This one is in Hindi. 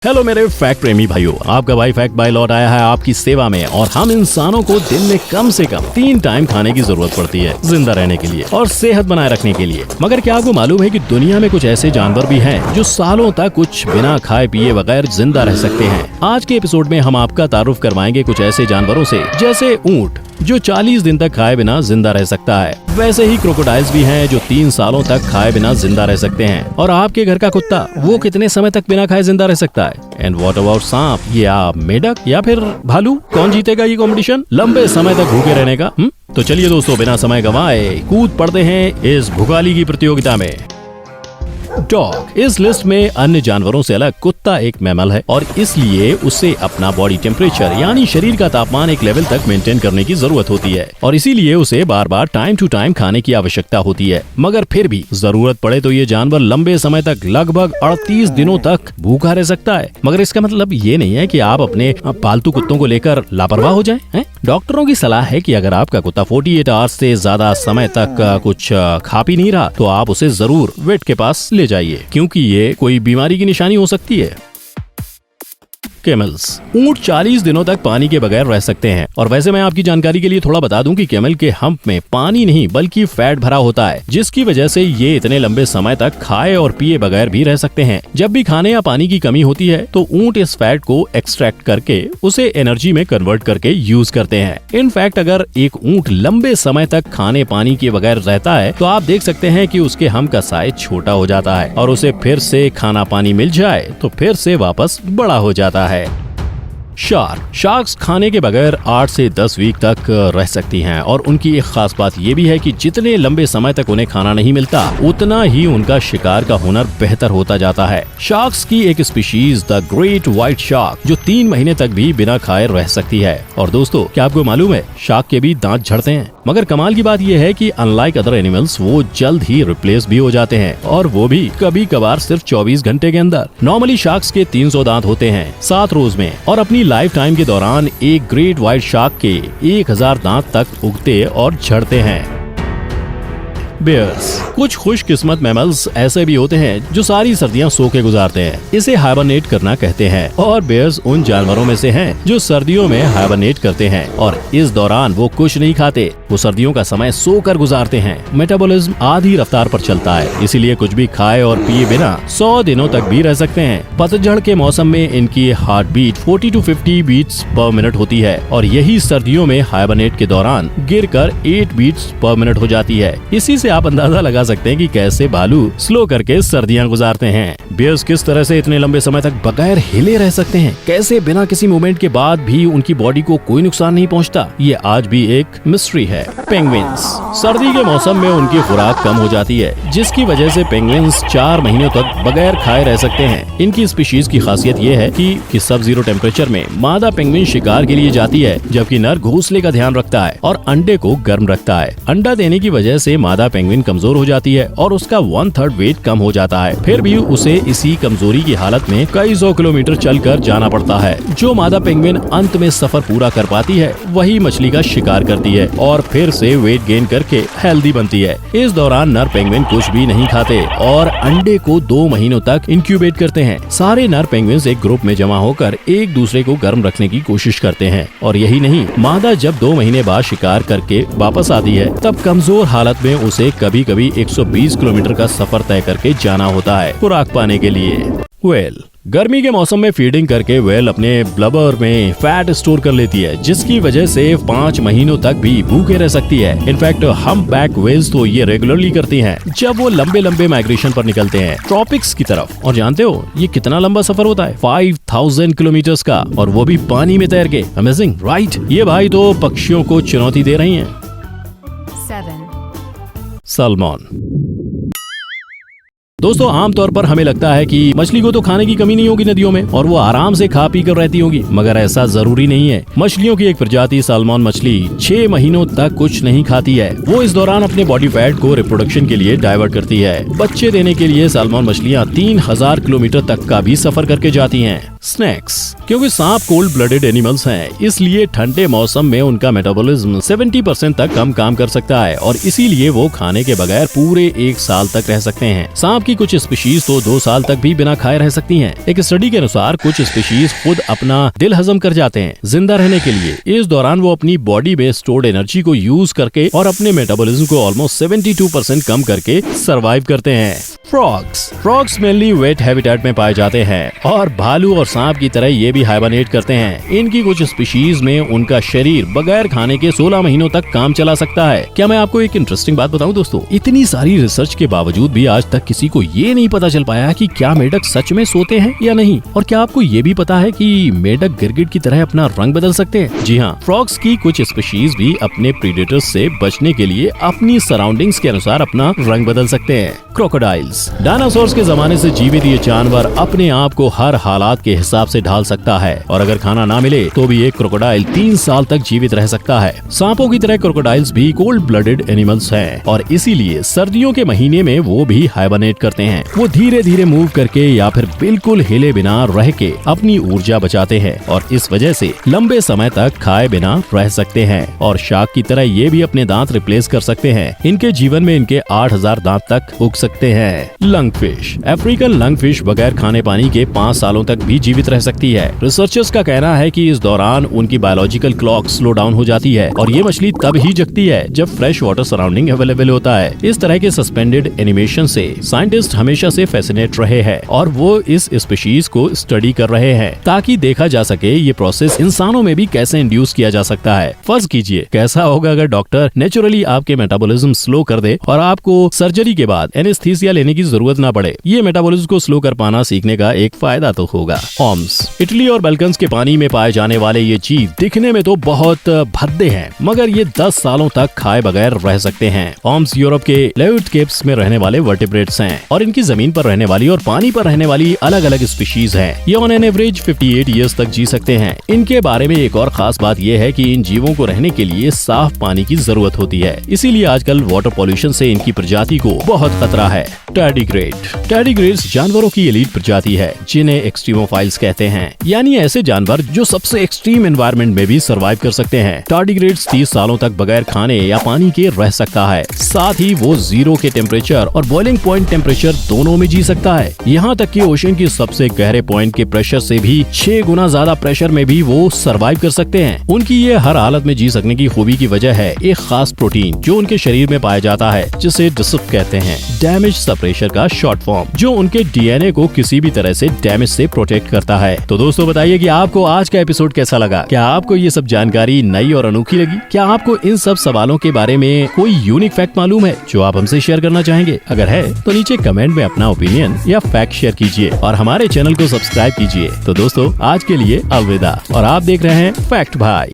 हेलो मेरे फैक्ट प्रेमी भाइयों, आपका भाई फैक्ट बाय लौट आया है आपकी सेवा में। और हम इंसानों को दिन में कम से कम 3 टाइम खाने की जरूरत पड़ती है जिंदा रहने के लिए और सेहत बनाए रखने के लिए। मगर क्या आपको मालूम है कि दुनिया में कुछ ऐसे जानवर भी हैं जो सालों तक कुछ बिना खाए पिए बगैर जिंदा रह सकते हैं। आज के एपिसोड में हम आपका तारुफ करवाएंगे कुछ ऐसे जानवरों से, जैसे ऊंट जो 40 दिन तक खाए बिना जिंदा रह सकता है। वैसे ही क्रोकोडाइल्स भी हैं जो 3 सालों तक खाए बिना जिंदा रह सकते हैं। और आपके घर का कुत्ता, वो कितने समय तक बिना खाए जिंदा रह सकता है? एंड व्हाट अबाउट सांप या मेढक या फिर भालू? कौन जीतेगा ये कंपटीशन लंबे समय तक भूखे रहने का? तो चलिए दोस्तों, बिना समय गंवाए कूद पड़ते हैं इस भुखाली की प्रतियोगिता में। डॉग। इस लिस्ट में अन्य जानवरों से अलग कुत्ता एक मैमल है और इसलिए उसे अपना बॉडी टेम्परेचर यानी शरीर का तापमान एक लेवल तक मेंटेन करने की जरूरत होती है और इसीलिए उसे बार बार टाइम टू टाइम खाने की आवश्यकता होती है। मगर फिर भी जरूरत पड़े तो ये जानवर लंबे समय तक लगभग 38 दिनों तक भूखा रह सकता है। मगर इसका मतलब ये नहीं है कि आप अपने पालतू कुत्तों को लेकर लापरवाह हो जाएं। डॉक्टरों की सलाह है कि अगर आपका कुत्ता 48 आवर्स से ज्यादा समय तक कुछ खा पी नहीं रहा तो आप उसे जरूर वेट के पास ले जाइए, क्योंकि ये कोई बीमारी की निशानी हो सकती है। कैमल्स। ऊंट 40 दिनों तक पानी के बगैर रह सकते हैं। और वैसे मैं आपकी जानकारी के लिए थोड़ा बता दूं कि कैमल के हम्प में पानी नहीं बल्कि फैट भरा होता है, जिसकी वजह से ये इतने लंबे समय तक खाए और पिए बगैर भी रह सकते हैं। जब भी खाने या पानी की कमी होती है तो ऊंट इस फैट को एक्सट्रैक्ट करके उसे एनर्जी में कन्वर्ट करके यूज करते हैं। इनफैक्ट अगर एक ऊंट लंबे समय तक खाने पानी के बगैर रहता है तो आप देख सकते हैं कि उसके हम्प का साइज छोटा हो जाता है और उसे फिर से खाना पानी मिल जाए तो फिर से वापस बड़ा हो जाता है। शार्क्स खाने के बगैर 8 से 10 वीक तक रह सकती हैं और उनकी एक खास बात ये भी है कि जितने लंबे समय तक उन्हें खाना नहीं मिलता उतना ही उनका शिकार का हुनर बेहतर होता जाता है। शार्क्स की एक species the great white shark जो 3 महीने तक भी बिना खाए रह सकती है। और दोस्तों, क्या आपको मालूम है शार्क के भी दांत झड़ते हैं? मगर कमाल की बात यह है कि अनलाइक अदर एनिमल्स वो जल्द ही रिप्लेस भी हो जाते हैं और वो भी कभी कभार सिर्फ 24 घंटे के अंदर। नॉर्मली शार्क्स के 300 दांत होते हैं 7 रोज में और अपनी लाइफ टाइम के दौरान एक ग्रेट व्हाइट शार्क के 1000 दांत तक उगते और झड़ते हैं। बेयर्स। कुछ खुशकिस्मत मैमल्स ऐसे भी होते हैं जो सारी सर्दियां सो के गुजारते हैं। इसे हाइबरनेट करना कहते हैं और बेयर्स उन जानवरों में से हैं जो सर्दियों में हाइबरनेट करते हैं और इस दौरान वो कुछ नहीं खाते। वो सर्दियों का समय सोकर गुजारते हैं। मेटाबॉलिज्म आधी रफ्तार पर चलता है, इसीलिए कुछ भी खाए और पिए बिना 100 दिनों तक भी रह सकते हैं। पतझड़ के मौसम में इनकी heart beat 40 to 50 beats per minute होती है और यही सर्दियों में हाइबरनेट के दौरान गिरकर 8 बीट्स पर मिनट हो जाती है। इसी से आप अंदाजा लगा सकते हैं कि कैसे भालू स्लो करके सर्दियां गुजारते हैं। बेयर्स किस तरह से इतने लंबे समय तक बगैर हिले रह सकते हैं, कैसे बिना किसी मूवमेंट के बाद भी उनकी बॉडी को कोई नुकसान नहीं पहुंचता, ये आज भी एक मिस्ट्री है। पेंगुइन्स। सर्दी के मौसम में उनकी खुराक कम हो जाती है, जिसकी वजह से पेंगुइन्स 4 महीनों तक बगैर खाए रह सकते हैं। इनकी स्पीशीज की खासियत ये है कि सब जीरो टेम्परेचर में मादा पेंगुइन शिकार के लिए जाती है, जबकि नर घोंसले का ध्यान रखता है और अंडे को गर्म रखता है। अंडा देने की वजह से मादा पेंगुइन कमजोर हो जाती है और उसका 1/3 वेट कम हो जाता है। फिर भी उसे इसी कमजोरी की हालत में कई 100 किलोमीटर चलकर जाना पड़ता है। जो मादा पेंगुइन अंत में सफर पूरा कर पाती है वही मछली का शिकार करती है और फिर से वेट गेन करके हेल्दी बनती है। इस दौरान नर पेंगुइन कुछ भी नहीं खाते और अंडे को 2 महीनों तक इंक्यूबेट करते हैं। सारे नर पेंगुइन्स एक ग्रुप में जमा होकर एक दूसरे को गर्म रखने की कोशिश करते हैं और यही नहीं, मादा जब 2 महीने बाद शिकार करके वापस आती है तब कमजोर हालत में उसे कभी कभी 120 किलोमीटर का सफर तय करके जाना होता है खुराक पाने के लिए। व्हेल। गर्मी के मौसम में फीडिंग करके व्हेल अपने ब्लबर में फैट स्टोर कर लेती है, जिसकी वजह से 5 महीनों तक भी भूखे रह सकती है। इनफैक्ट हम्पबैक व्हेल्स तो ये रेगुलरली करती हैं जब वो लंबे लंबे माइग्रेशन पर निकलते हैं ट्रॉपिक्स की तरफ। और जानते हो ये कितना लंबा सफर होता है? 5000 किलोमीटर का, और वो भी पानी में तैर के। Amazing, right? ये भाई तो पक्षियों को चुनौती दे रही हैं। 7. सैल्मन। दोस्तों, आमतौर पर हमें लगता है कि मछली को तो खाने की कमी नहीं होगी नदियों में और वो आराम से खा पी कर रहती होगी, मगर ऐसा जरूरी नहीं है। मछलियों की एक प्रजाति सैल्मन मछली 6 महीनों तक कुछ नहीं खाती है। वो इस दौरान अपने बॉडी फैट को रिप्रोडक्शन के लिए डाइवर्ट करती है। बच्चे देने के लिए सैल्मन मछलियाँ 3000 किलोमीटर तक का भी सफर करके जाती हैं। स्नैक्स। क्योंकि सांप कोल्ड ब्लडेड एनिमल्स हैं, इसलिए ठंडे मौसम में उनका मेटाबॉलिज्म 70% तक कम काम कर सकता है और इसीलिए वो खाने के बगैर पूरे 1 साल तक रह सकते हैं। सांप की कुछ स्पीशीज तो 2 साल तक भी बिना खाए रह सकती हैं। एक स्टडी के अनुसार कुछ स्पीशीज खुद अपना दिल हजम कर जाते हैं जिंदा रहने के लिए। इस दौरान वो अपनी बॉडी में स्टोर्ड एनर्जी को यूज करके और अपने मेटाबॉलिज्म को ऑलमोस्ट 72% कम करके सरवाइव करते हैं। फ्रॉग्स मेनली वेट हैबिटेट में पाए जाते हैं और भालू और सांप की तरह ये भी हाइबरनेट करते हैं। इनकी कुछ स्पीशीज में उनका शरीर बगैर खाने के 16 महीनों तक काम चला सकता है। क्या मैं आपको एक इंटरेस्टिंग बात बताऊं दोस्तों, इतनी सारी रिसर्च के बावजूद भी आज तक किसी को ये नहीं पता चल पाया कि क्या मेढक सच में सोते हैं या नहीं। और क्या आपको ये भी पता है कि मेढक गिरगिट की तरह अपना रंग बदल सकते हैं? जी हाँ, फ्रॉग्स की कुछ स्पीशीज भी अपने प्रीडेटर्स से बचने के लिए अपनी सराउंडिंग्स के अनुसार अपना रंग बदल सकते हैं। क्रोकोडाइल्स। डायनासोर्स के जमाने से जीवित ये जानवर अपने आप को हर हालात के हिसाब से ढाल सकता है और अगर खाना ना मिले तो भी एक क्रोकोडाइल 3 साल तक जीवित रह सकता है। सांपों की तरह क्रोकोडाइल्स भी कोल्ड ब्लडेड एनिमल्स हैं और इसीलिए सर्दियों के महीने में वो भी हाइबरनेट करते हैं। वो धीरे धीरे मूव करके या फिर बिल्कुल हिले बिना रह के अपनी ऊर्जा बचाते हैं और इस वजह से लंबे समय तक खाए बिना रह सकते हैं। और शार्क की तरह ये भी अपने दांत रिप्लेस कर सकते हैं। इनके जीवन में इनके 8000 दांत तक उग सकते हैं। लंगफिश। अफ्रीकन लंगफिश बगैर खाने पानी के 5 सालों तक भी जीवित रह सकती है। रिसर्चर्स का कहना है कि इस दौरान उनकी बायोलॉजिकल क्लॉक स्लो डाउन हो जाती है और ये मछली तब ही जगती है जब फ्रेश वाटर सराउंडिंग अवेलेबल होता है। इस तरह के सस्पेंडेड एनिमेशन से साइंटिस्ट हमेशा से फैसिनेट रहे हैं और वो इस स्पीशीज को स्टडी कर रहे हैं ताकि देखा जा सके ये प्रोसेस इंसानों में भी कैसे इंड्यूस किया जा सकता है। फर्ज कीजिए कैसा होगा अगर डॉक्टर नेचुरली आपके मेटाबॉलिज्म स्लो कर दे और आपको सर्जरी के बाद एनेस्थीसिया लेने की जरूरत ना पड़े। ये मेटाबॉलिज्म को स्लो कर पाना सीखने का एक फायदा तो होगा। ऑर्म्स। इटली और बाल्कन्स के पानी में पाए जाने वाले ये जीव दिखने में तो बहुत भद्दे हैं मगर ये 10 सालों तक खाए बगैर रह सकते हैं। ऑर्म्स यूरोप के लेविट केप्स में रहने वाले वर्टिब्रेट्स हैं और इनकी जमीन पर रहने वाली और पानी पर रहने वाली अलग अलग स्पीशीज हैं। ये ऑन एन एवरेज 58 ईयर्स तक जी सकते हैं। इनके बारे में एक और खास बात यह है कि इन जीवों को रहने के लिए साफ पानी की जरूरत होती है, इसीलिए आजकल वाटर पॉल्यूशन से इनकी प्रजाति को बहुत खतरा है। टैर्डिग्रेड्स जानवरों की एलीट प्रजाति है जिन्हें एक्सट्रीमोफाइल्स कहते हैं, यानी ऐसे जानवर जो सबसे एक्सट्रीम एनवायरनमेंट में भी सर्वाइव कर सकते हैं। टार्डिग्रेड्स 30 सालों तक बगैर खाने या पानी के रह सकता है। साथ ही वो 0 के टेम्परेचर और बॉइलिंग पॉइंट टेम्परेचर दोनों में जी सकता है। यहाँ तक कि ओशन की सबसे गहरे पॉइंट के प्रेशर से भी 6 गुना ज्यादा प्रेशर में भी वो सर्वाइव कर सकते हैं। उनकी ये हर हालत में जी सकने की खूबी की वजह है एक खास प्रोटीन जो उनके शरीर में पाया जाता है जिसे डिसप कहते हैं, डैमेज सप्रेशर का शॉर्ट फॉर्म, जो उनके डीएनए को किसी भी तरह से डैमेज से प्रोटेक्ट करता है। तो दोस्तों बताइए कि आपको आज का एपिसोड कैसा लगा? क्या आपको ये सब जानकारी नई और अनोखी लगी? क्या आपको इन सब सवालों के बारे में कोई यूनिक फैक्ट मालूम है जो आप हमसे शेयर करना चाहेंगे? अगर है तो नीचे कमेंट में अपना ओपिनियन या फैक्ट शेयर कीजिए और हमारे चैनल को सब्सक्राइब कीजिए। तो दोस्तों आज के लिए अलविदा और आप देख रहे हैं फैक्ट भाई।